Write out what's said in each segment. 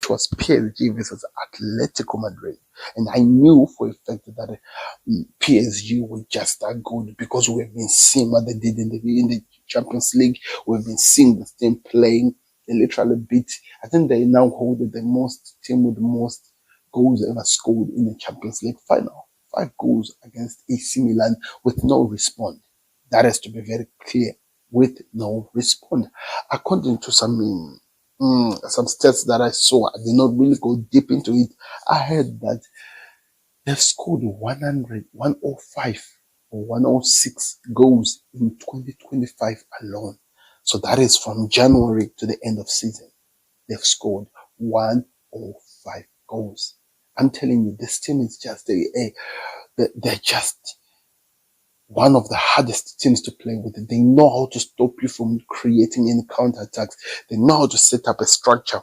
which was PSG versus Atletico Madrid. And I knew for a fact that PSG were just that good because we've been seeing what they did in the Champions League. We've been seeing the team playing. They literally beat. I think they now hold the most team with the most goals ever scored in the Champions League final. 5 goals against AC Milan with no response. That has to be very clear. With no response. According to some stats that I saw, I did not really go deep into it. I heard that they've scored 100, 105 or 106 goals in 2025 alone. So that is from January to the end of season. They've scored 105 goals. I'm telling you, this team is just they're just one of the hardest teams to play with. They know how to stop you from creating any counterattacks. They know how to set up a structure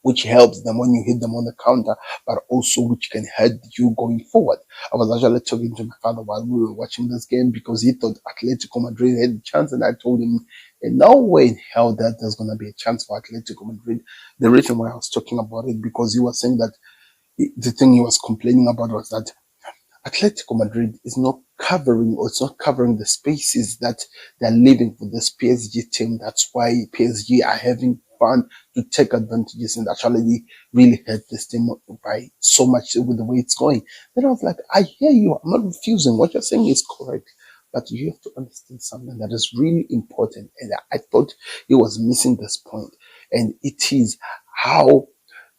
which helps them when you hit them on the counter, but also which can hurt you going forward. I was actually talking to my father while we were watching this game because he thought Atletico Madrid had a chance, and I told him, in no way in hell that there's going to be a chance for Atletico Madrid. The reason why I was talking about it, because he was saying that the thing he was complaining about was that Atletico Madrid is not covering, or it's not covering the spaces that they're leaving for this PSG team. That's why PSG are having fun to take advantages and actually really hurt this team by so much with the way it's going. Then I was like, I hear you. I'm not refusing. What you're saying is correct. But you have to understand something that is really important. And I thought he was missing this point. And it is how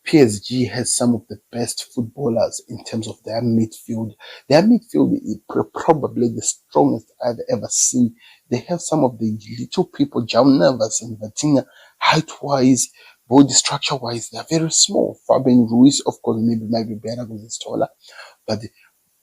PSG has some of the best footballers in terms of their midfield. Their midfield is probably the strongest I've ever seen. They have some of the little people, Jam Navas and Vatina, height-wise, body structure-wise, they're very small. Fabian Ruiz, of course, maybe might be better because he's taller, but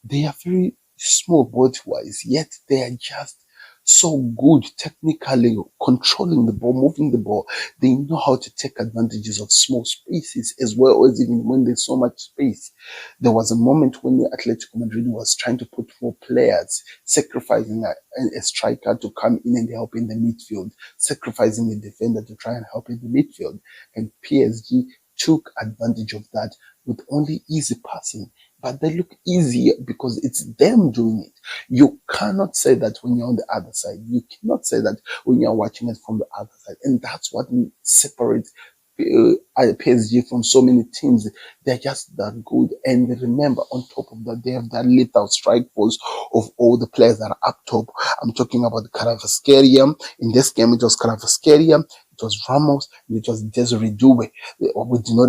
they are very small body-wise, yet they are just so good technically, controlling the ball, moving the ball. They know how to take advantages of small spaces as well as even when there's so much space. There was a moment when the Atletico Madrid was trying to put 4 players, sacrificing a striker to come in and help in the midfield, sacrificing a defender to try and help in the midfield. And PSG took advantage of that with only easy passing. But they look easier because it's them doing it. You cannot say that when you're on the other side. You cannot say that when you're watching it from the other side. And that's what separates PSG from so many teams. They're just that good. And remember, on top of that, they have that lethal strike force of all the players that are up top. I'm talking about Kvaratskhelia. In this game, it was Kvaratskhelia, it was Ramos, and it was Desiree Doué. We did not